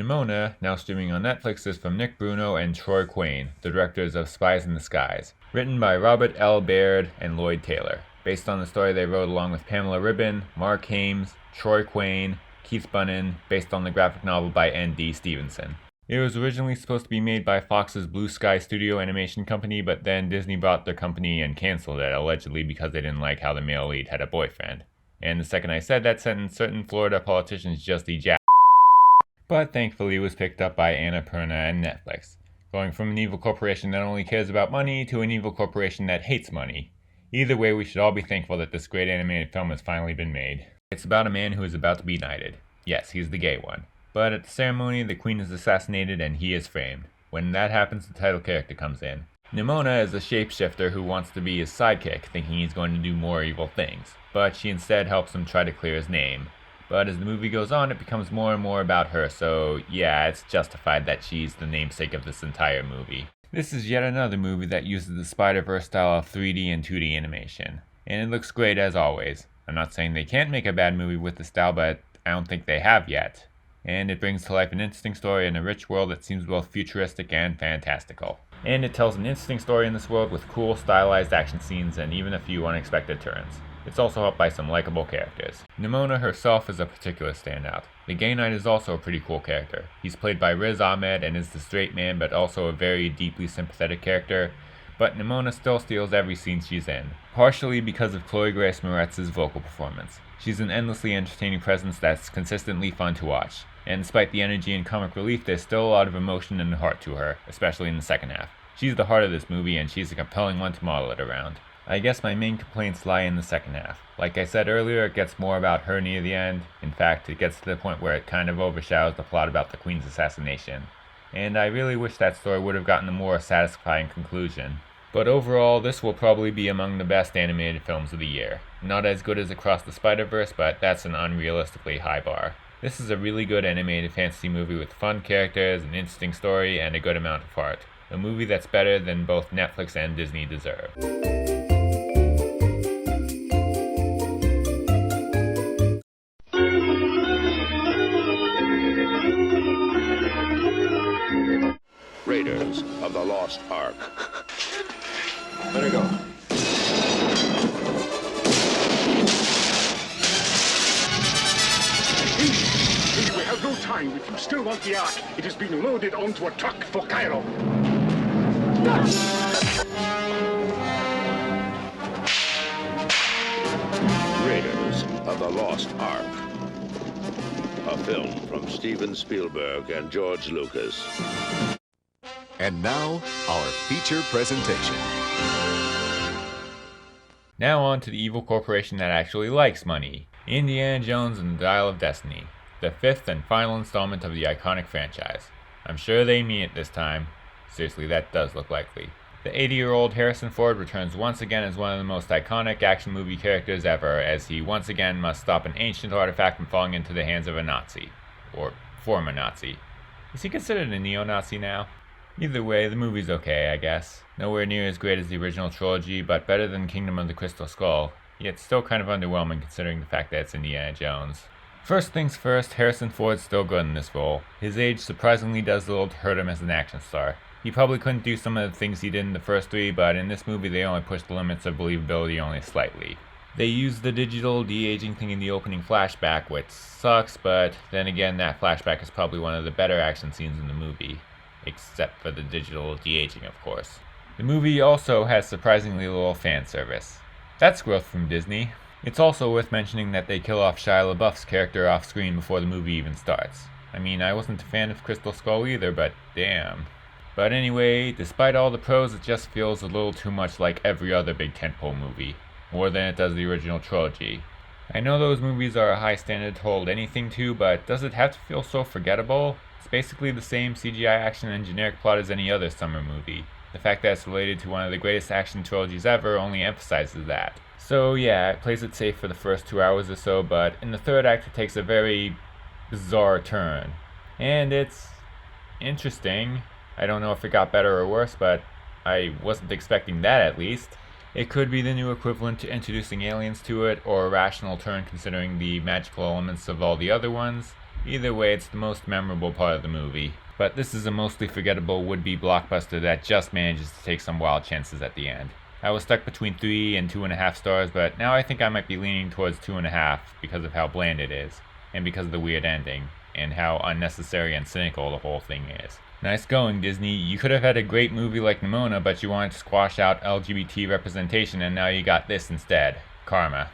Nimona, now streaming on Netflix, is from Nick Bruno and Troy Quane, the directors of Spies in the Skies. Written by Robert L. Baird and Lloyd Taylor. Based on the story they wrote along with Pamela Ribon, Mark Hames, Troy Quane, Keith Bunnan, based on the graphic novel by N.D. Stevenson. It was originally supposed to be made by Fox's Blue Sky Studio animation company, but then Disney bought their company and canceled it, allegedly because they didn't like how the male lead had a boyfriend. And the second I said that sentence, certain Florida politicians just ejaculated. But thankfully it was picked up by Annapurna and Netflix, going from an evil corporation that only cares about money to an evil corporation that hates money. Either way, we should all be thankful that this great animated film has finally been made. It's about a man who is about to be knighted. Yes, he's the gay one. But at the ceremony, the queen is assassinated and he is framed. When that happens, the title character comes in. Nimona is a shapeshifter who wants to be his sidekick, thinking he's going to do more evil things. But she instead helps him try to clear his name. But as the movie goes on, it becomes more and more about her, so yeah, it's justified that she's the namesake of this entire movie. This is yet another movie that uses the Spider-Verse style of 3D and 2D animation. And it looks great as always. I'm not saying they can't make a bad movie with the style, but I don't think they have yet. And it brings to life an interesting story in a rich world that seems both futuristic and fantastical. And it tells an interesting story in this world with cool, stylized action scenes and even a few unexpected turns. It's also helped by some likable characters. Nimona herself is a particular standout. The Gay Knight is also a pretty cool character. He's played by Riz Ahmed and is the straight man but also a very deeply sympathetic character, but Nimona still steals every scene she's in, partially because of Chloe Grace Moretz's vocal performance. She's an endlessly entertaining presence that's consistently fun to watch. And despite the energy and comic relief, there's still a lot of emotion and heart to her, especially in the second half. She's the heart of this movie, and she's a compelling one to model it around. I guess my main complaints lie in the second half. Like I said earlier, it gets more about her near the end. In fact, it gets to the point where it kind of overshadows the plot about the Queen's assassination. And I really wish that story would have gotten a more satisfying conclusion. But overall, this will probably be among the best animated films of the year. Not as good as Across the Spider-Verse, but that's an unrealistically high bar. This is a really good animated fantasy movie with fun characters, an interesting story, and a good amount of heart. A movie that's better than both Netflix and Disney deserve. Raiders of the Lost Ark. Let her go. We have no time. If you still want the Ark, it has been loaded onto a truck for Cairo. Raiders of the Lost Ark. A film from Steven Spielberg and George Lucas. And now, our feature presentation. Now on to the evil corporation that actually likes money. Indiana Jones and the Dial of Destiny. The fifth and final installment of the iconic franchise. I'm sure they mean it this time. Seriously, that does look likely. The 80-year-old Harrison Ford returns once again as one of the most iconic action movie characters ever, as he once again must stop an ancient artifact from falling into the hands of a Nazi. Or former Nazi. Is he considered a neo-Nazi now? Either way, the movie's okay, I guess. Nowhere near as great as the original trilogy, but better than Kingdom of the Crystal Skull, yet still kind of underwhelming considering the fact that it's Indiana Jones. First things first, Harrison Ford's still good in this role. His age surprisingly does little to hurt him as an action star. He probably couldn't do some of the things he did in the first three, but in this movie they only pushed the limits of believability only slightly. They used the digital de-aging thing in the opening flashback, which sucks, but then again that flashback is probably one of the better action scenes in the movie. Except for the digital de-aging, of course. The movie also has surprisingly little fan service. That's growth from Disney. It's also worth mentioning that they kill off Shia LaBeouf's character off screen before the movie even starts. I mean, I wasn't a fan of Crystal Skull either, but damn. But anyway, despite all the pros, it just feels a little too much like every other big tentpole movie. More than it does the original trilogy. I know those movies are a high standard to hold anything to, but does it have to feel so forgettable? It's basically the same CGI action and generic plot as any other summer movie. The fact that it's related to one of the greatest action trilogies ever only emphasizes that. So yeah, it plays it safe for the first 2 hours or so, but in the third act it takes a very bizarre turn. And it's interesting. I don't know if it got better or worse, but I wasn't expecting that at least. It could be the new equivalent to introducing aliens to it, or a rational turn considering the magical elements of all the other ones. Either way, it's the most memorable part of the movie. But this is a mostly forgettable would-be blockbuster that just manages to take some wild chances at the end. I was stuck between 3 and 2.5 stars, but now I think I might be leaning towards 2.5 because of how bland it is, and because of the weird ending, and how unnecessary and cynical the whole thing is. Nice going, Disney. You could have had a great movie like Nimona, but you wanted to squash out LGBT representation, and now you got this instead. Karma.